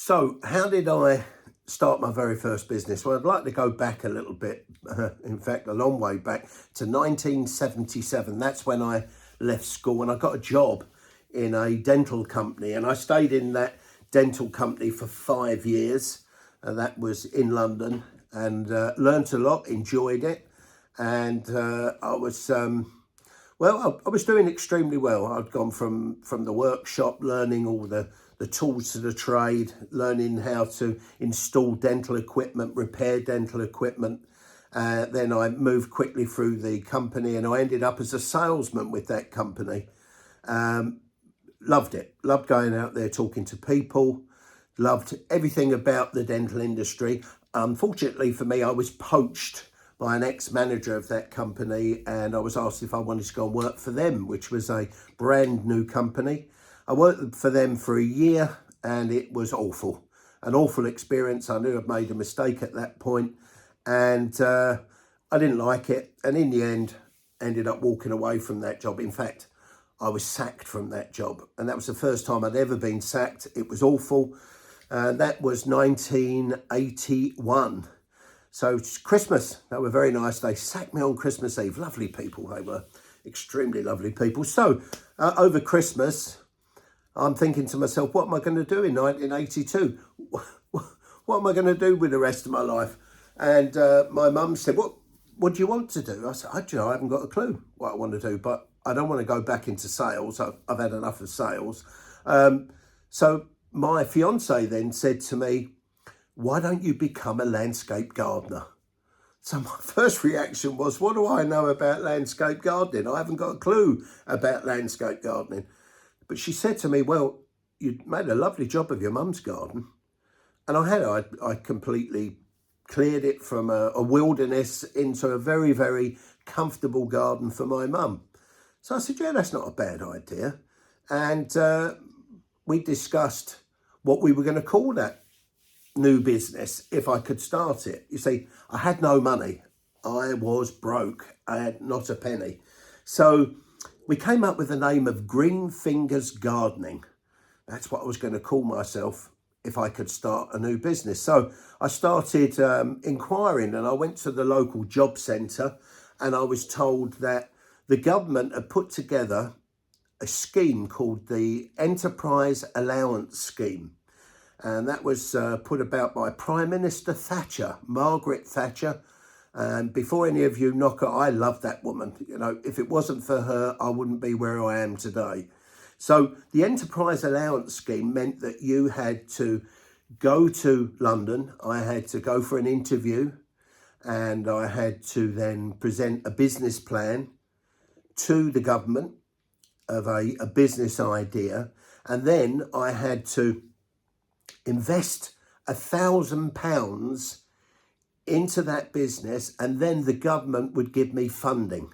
So, how did I start my very first business? Well, I'd like to go back a little bit, in fact, a long way back to 1977. That's when I left school and I got a job in a dental company. And I stayed in that dental company for 5 years. That was in London, and learnt a lot, enjoyed it. And I was I was doing extremely well. I'd gone from the workshop, learning all the tools to the trade, learning how to install dental equipment, repair dental equipment. Then I moved quickly through the company and I ended up as a salesman with that company. Loved it. Loved going out there talking to people. Loved everything about the dental industry. Unfortunately for me, I was poached by an ex-manager of that company, and I was asked if I wanted to go and work for them, which was a brand new company. I worked for them for a year and it was awful. An awful experience. I knew I'd made a mistake at that point, and I didn't like it. And in the end, ended up walking away from that job. In fact, I was sacked from that job. And that was the first time I'd ever been sacked. It was awful. That was 1981. So it's Christmas, they were very nice. They sacked me on Christmas Eve. Lovely people, they were extremely lovely people. So over Christmas, I'm thinking to myself, what am I going to do in 1982? What am I going to do with the rest of my life? And my mum said, what do you want to do? I said, I haven't got a clue what I want to do, but I don't want to go back into sales. I've had enough of sales. So my fiance then said to me, why don't you become a landscape gardener? So my first reaction was, what do I know about landscape gardening? I haven't got a clue about landscape gardening. But she said to me, well, you made a lovely job of your mum's garden. And I completely cleared it from a wilderness into a very, very comfortable garden for my mum. So I said, yeah, that's not a bad idea. And we discussed what we were going to call that new business if I could start it. You see, I had no money. I was broke. I had not a penny. So we came up with the name of Green Fingers Gardening. That's what I was going to call myself if I could start a new business. So I started inquiring, and I went to the local job centre, and I was told that the government had put together a scheme called the Enterprise Allowance Scheme. And that was put about by Prime Minister Thatcher, Margaret Thatcher. And before any of you knock her, I love that woman. You know, if it wasn't for her, I wouldn't be where I am today. So the Enterprise Allowance Scheme meant that you had to go to London. I had to go for an interview, and I had to then present a business plan to the government of a business idea. And then I had to invest £1,000 into that business, and then the government would give me funding.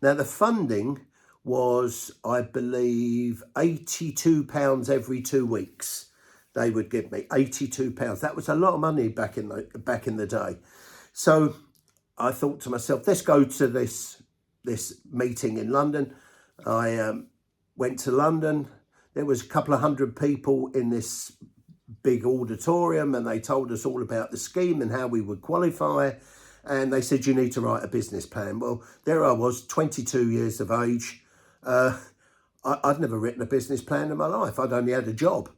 Now the funding was, I believe, £82 every 2 weeks. They would give me £82. That was a lot of money back in the day. So I thought to myself, let's go to this meeting in London. I went to London. There was a couple of hundred people in this big auditorium, and they told us all about the scheme and how we would qualify. And they said, you need to write a business plan. Well, there I was, 22 years of age. I'd never written a business plan in my life. I'd only had a job.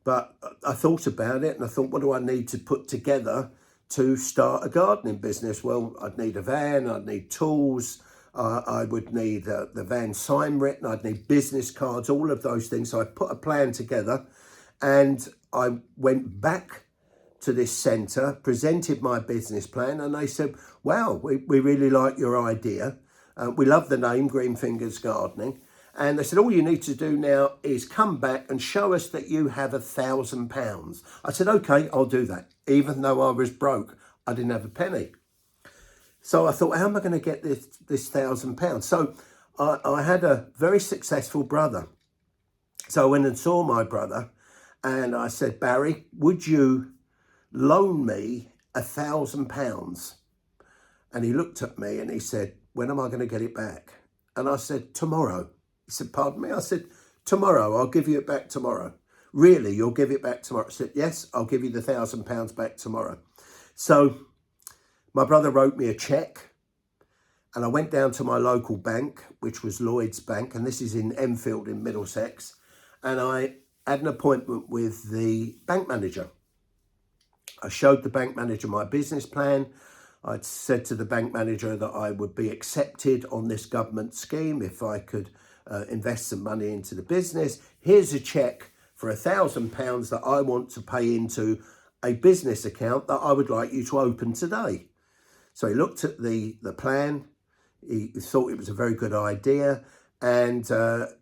But I thought about it, and I thought, what do I need to put together to start a gardening business? Well, I'd need a van, I'd need tools, I would need the van sign written, I'd need business cards, all of those things. So I put a plan together, and I went back to this centre, presented my business plan, and they said, wow, we really like your idea. We love the name Green Fingers Gardening. And they said, all you need to do now is come back and show us that you have £1,000. I said, okay, I'll do that. Even though I was broke, I didn't have a penny. So I thought, how am I going to get this £1,000? So I had a very successful brother. So I went and saw my brother, and I said, Barry, would you loan me £1,000? And he looked at me and he said, when am I going to get it back? And I said, tomorrow. He said, pardon me? I said, tomorrow, I'll give you it back tomorrow. really, you'll give it back tomorrow? I said, yes, I'll give you the £1,000 back tomorrow. So my brother wrote me a cheque, and I went down to my local bank, which was Lloyd's Bank, and this is in Enfield in Middlesex, and I had an appointment with the bank manager. I showed the bank manager my business plan. I'd said to the bank manager that I would be accepted on this government scheme if I could invest some money into the business. Here's a cheque for £1,000 that I want to pay into a business account that I would like you to open today. So he looked at the plan. He thought it was a very good idea, and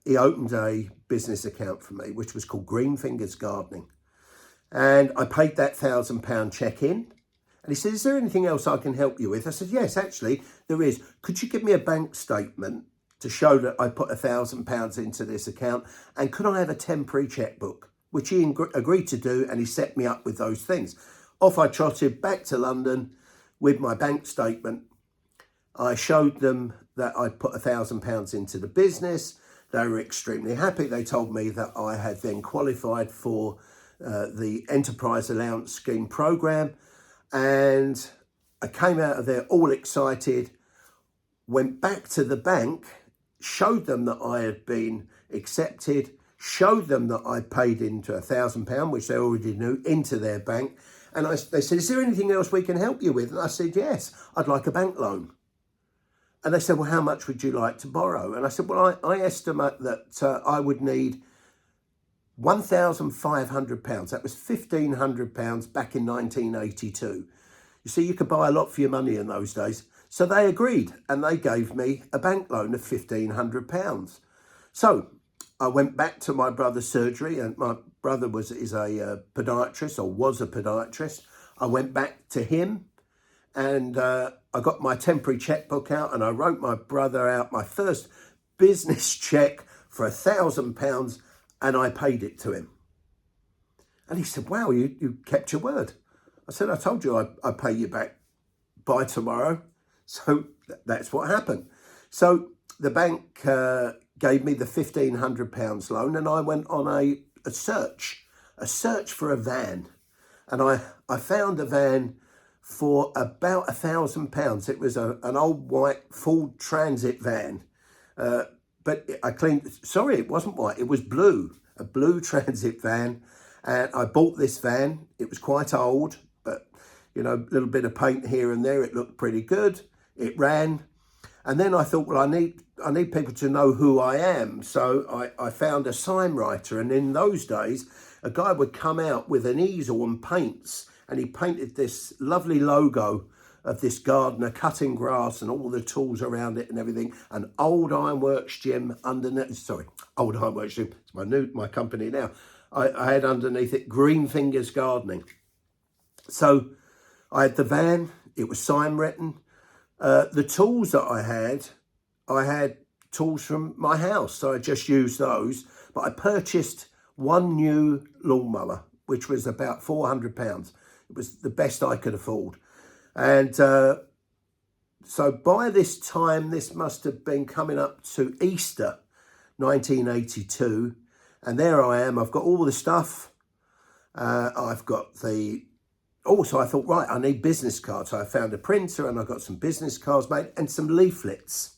he opened a business account for me, which was called Green Fingers Gardening. And I paid that £1,000 cheque in. And he said, is there anything else I can help you with? I said, yes, actually, there is. Could you give me a bank statement to show that I put £1,000 into this account? And could I have a temporary chequebook? Which he agreed to do, and he set me up with those things. Off I trotted back to London with my bank statement. I showed them that I'd put £1,000 into the business. They were extremely happy. They told me that I had then qualified for the Enterprise Allowance Scheme programme. And I came out of there all excited, went back to the bank, showed them that I had been accepted, showed them that I paid into £1,000, which they already knew, into their bank. And they said, is there anything else we can help you with? And I said, yes, I'd like a bank loan. And they said, well, how much would you like to borrow? And I said, well, I estimate that I would need £1,500. That was £1,500 back in 1982. You see, you could buy a lot for your money in those days. So they agreed, and they gave me a bank loan of £1,500. So I went back to my brother's surgery, and my brother is a podiatrist, or was a podiatrist. I went back to him, and I got my temporary chequebook out, and I wrote my brother out my first business cheque for £1,000, and I paid it to him. And he said, wow, you kept your word. I said, I told you I'd pay you back by tomorrow. So that's what happened. So the bank gave me the £1,500 loan, and I went on a search for a van. And I found a van for about £1,000. It was an old white Ford Transit van. But it wasn't white, it was blue, a blue transit van. And I bought this van. It was quite old, but, a little bit of paint here and there. It looked pretty good. It ran. And then I thought, well, I need people to know who I am. So I found a sign writer. And in those days, a guy would come out with an easel and paints, and he painted this lovely logo of this gardener cutting grass and all the tools around it and everything. An old ironworks gym underneath. Old ironworks gym. It's my company now. I had underneath it Green Fingers Gardening. So I had the van. It was sign written. The tools that I had tools from my house, so I just used those. But I purchased one new lawnmower, which was about £400. It was the best I could afford. And so by this time, this must have been coming up to Easter 1982. And there I am. I've got all the stuff. I've got also I thought, right, I need business cards. So I found a printer, and I got some business cards made and some leaflets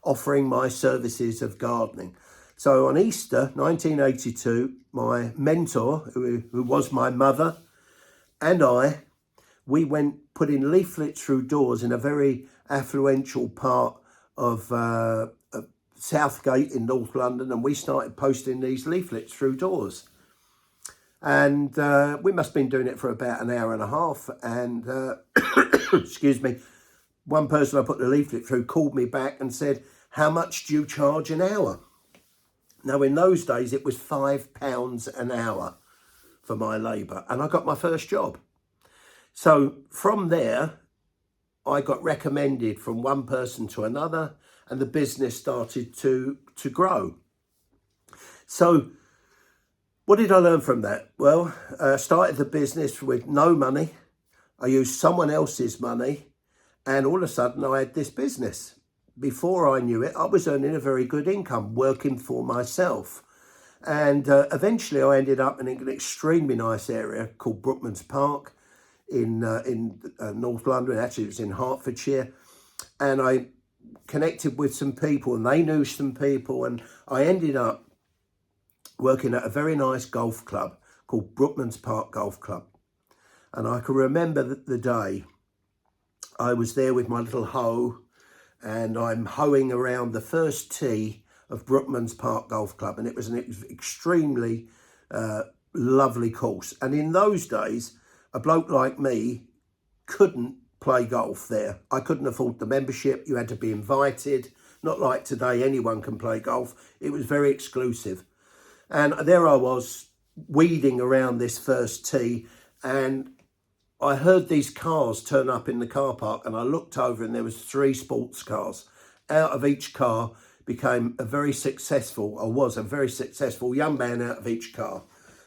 offering my services of gardening. So on Easter 1982, my mentor, who was my mother, and we went putting leaflets through doors in a very affluential part of Southgate in North London, and we started posting these leaflets through doors. And we must have been doing it for about an hour and a half. And, excuse me, one person I put the leaflet through called me back and said, how much do you charge an hour? Now, in those days, it was £5 an hour for my labour. And I got my first job. So from there, I got recommended from one person to another, and the business started to grow. So what did I learn from that? Well, I started the business with no money. I used someone else's money, and all of a sudden I had this business. Before I knew it, I was earning a very good income working for myself. And eventually I ended up in an extremely nice area called Brookman's Park in North London. Actually, it was in Hertfordshire. And I connected with some people and they knew some people. And I ended up working at a very nice golf club called Brookman's Park Golf Club. And I can remember the day I was there with my little hoe and I'm hoeing around the first tee of Brookman's Park Golf Club. And it was an extremely lovely course. And in those days, a bloke like me couldn't play golf there. I couldn't afford the membership. You had to be invited. Not like today, anyone can play golf. It was very exclusive. And there I was weeding around this first tee and I heard these cars turn up in the car park and I looked over and there was 3 sports cars. Out of each car was a very successful young man out of each car.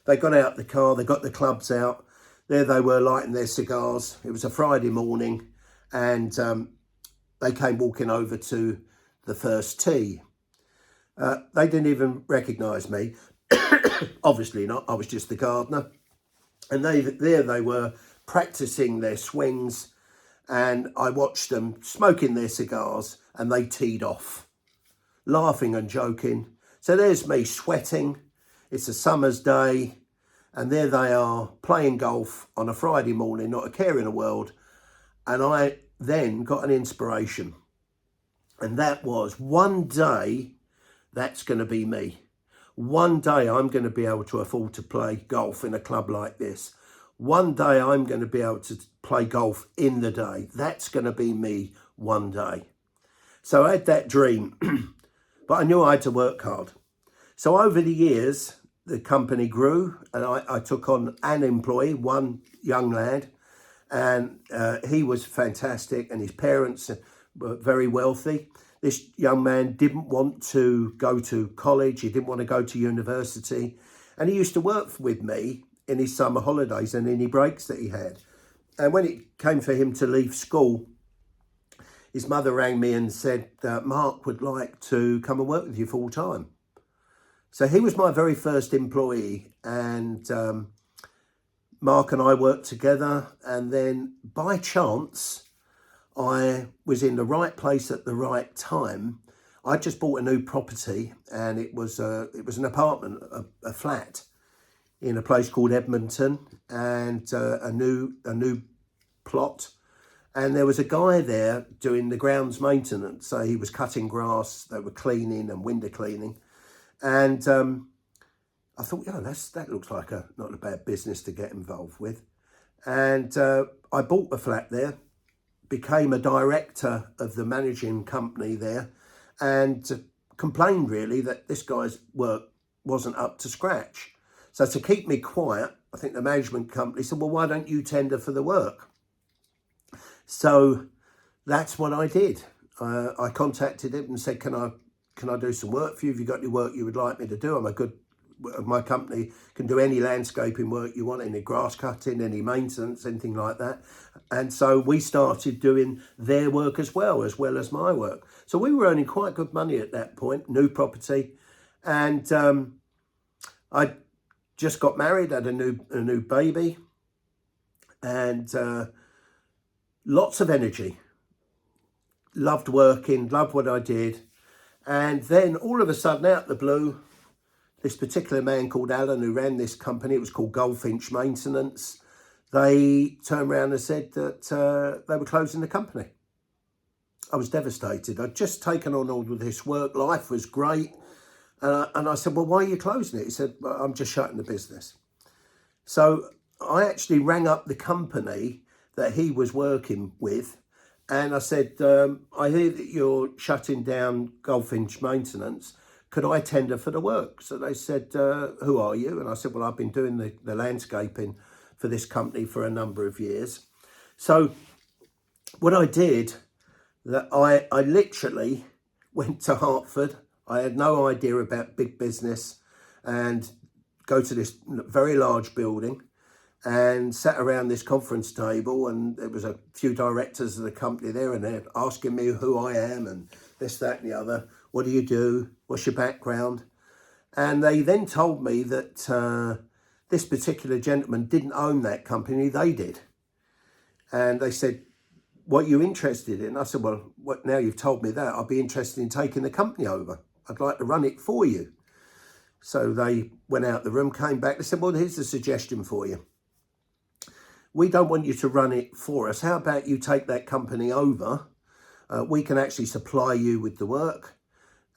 They got out the car, they got the clubs out. There they were lighting their cigars. It was a Friday morning and they came walking over to the first tee. They didn't even recognise me. Obviously not, I was just the gardener. And there they were practicing their swings and I watched them smoking their cigars and they teed off, laughing and joking. So there's me sweating. It's a summer's day and there they are playing golf on a Friday morning, not a care in the world. And I then got an inspiration. And that was, one day, that's going to be me. One day I'm going to be able to afford to play golf in a club like this. One day I'm going to be able to play golf in the day. That's going to be me one day. So I had that dream, but I knew I had to work hard. So over the years, the company grew and I took on an employee, one young lad, and he was fantastic and his parents were very wealthy. This young man didn't want to go to college. He didn't want to go to university. And he used to work with me in his summer holidays and any breaks that he had. And when it came for him to leave school, his mother rang me and said, Mark would like to come and work with you full time. So he was my very first employee. And Mark and I worked together. And then by chance, I was in the right place at the right time. I just bought a new property and it was an apartment, a flat in a place called Edmonton, and a new plot. And there was a guy there doing the grounds maintenance. So he was cutting grass, they were cleaning and window cleaning. And I thought, that looks like not a bad business to get involved with. And I bought a flat there, became a director of the managing company there, and complained really that this guy's work wasn't up to scratch. So to keep me quiet, I think the management company said, well, why don't you tender for the work? So that's what I did. I contacted him and said, can I do some work for you? Have you got any work you would like me to do? My company can do any landscaping work you want, any grass cutting, any maintenance, anything like that. And so we started doing their work as well as my work. So we were earning quite good money at that point, new property. And I just got married, had a new baby, and lots of energy. Loved working, loved what I did. And then all of a sudden, out of the blue, this particular man called Alan, who ran this company, it was called Goldfinch Maintenance, they turned around and said that they were closing the company. I was devastated. I'd just taken on all of this work. Life was great. And I said, well, why are you closing it? He said, well, I'm just shutting the business. So I actually rang up the company that he was working with. And I said, I hear that you're shutting down Goldfinch Maintenance. Could I tender for the work? So they said, who are you? And I said, well, I've been doing the landscaping for this company for a number of years. So what I did, that I literally went to Hertford. I had no idea about big business, and go to this very large building and sat around this conference table, and there was a few directors of the company there, and they're asking me who I am and this, that and the other. What do you do? What's your background? And they then told me that this particular gentleman didn't own that company, they did. And they said, what are you interested in? I said, well, now you've told me that, I'd be interested in taking the company over. I'd like to run it for you. So they went out the room, came back, they said, well, here's a suggestion for you. We don't want you to run it for us. How about you take that company over? We can actually supply you with the work.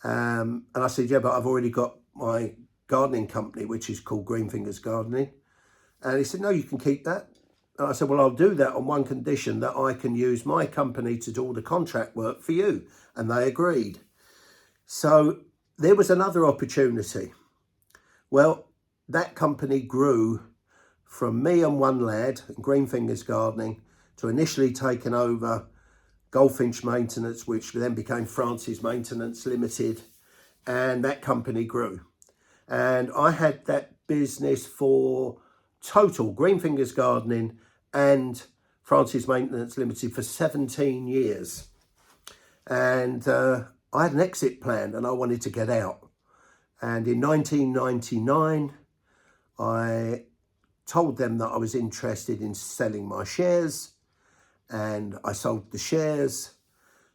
And I said, yeah, but I've already got my gardening company, which is called Green Fingers Gardening. And he said, no, you can keep that. And I said, well, I'll do that on one condition, that I can use my company to do all the contract work for you. And they agreed. So there was another opportunity. Well, that company grew from me and one lad in Green Fingers Gardening to initially taking over Goldfinch Maintenance, which then became Francis Maintenance Limited, and that company grew. And I had that business for total Green Fingers Gardening and Francis Maintenance Limited for 17 years. And I had an exit plan and I wanted to get out. And in 1999, I told them that I was interested in selling my shares, and I sold the shares.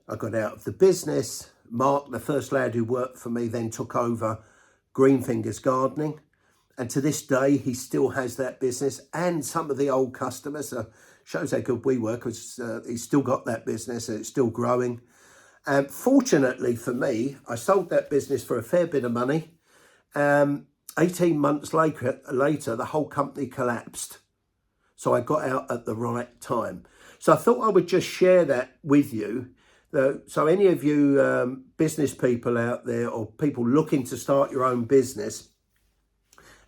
I got out of the business. Mark, the first lad who worked for me, then took over Green Fingers Gardening. And to this day, he still has that business and some of the old customers. Shows how good we work, because he's still got that business and it's still growing. And fortunately for me, I sold that business for a fair bit of money. 18 months later, the whole company collapsed. So I got out at the right time. So I thought I would just share that with you. So any of you business people out there, or people looking to start your own business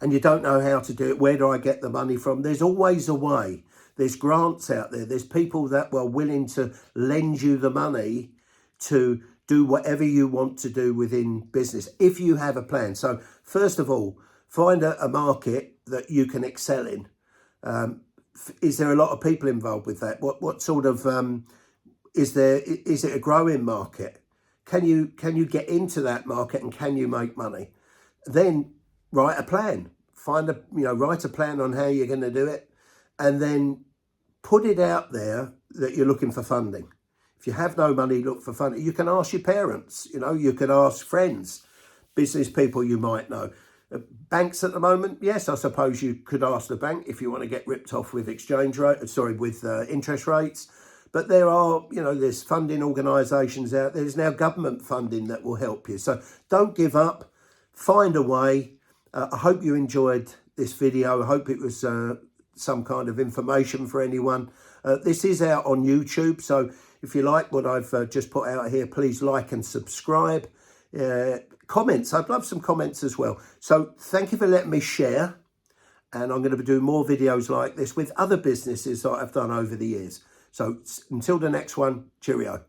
and you don't know how to do it, where do I get the money from? There's always a way. There's grants out there. There's people that were willing to lend you the money to do whatever you want to do within business, if you have a plan. So first of all, find a market that you can excel in. Is there a lot of people involved with that? What sort of, is it a growing market? Can you get into that market and can you make money? Then write a plan. Write a plan on how you're going to do it, and then put it out there that you're looking for funding. If you have no money, look for funding. You can ask your parents, you could ask friends, business people you might know. Banks at the moment, yes, I suppose you could ask the bank if you want to get ripped off with with interest rates. But there are, there's funding organisations out there. There's now government funding that will help you. So don't give up. Find a way. I hope you enjoyed this video. I hope it was some kind of information for anyone. This is out on YouTube. So if you like what I've just put out here, please like and subscribe. Comments. I'd love some comments as well. So thank you for letting me share. And I'm going to be doing more videos like this with other businesses that I've done over the years. So until the next one, cheerio.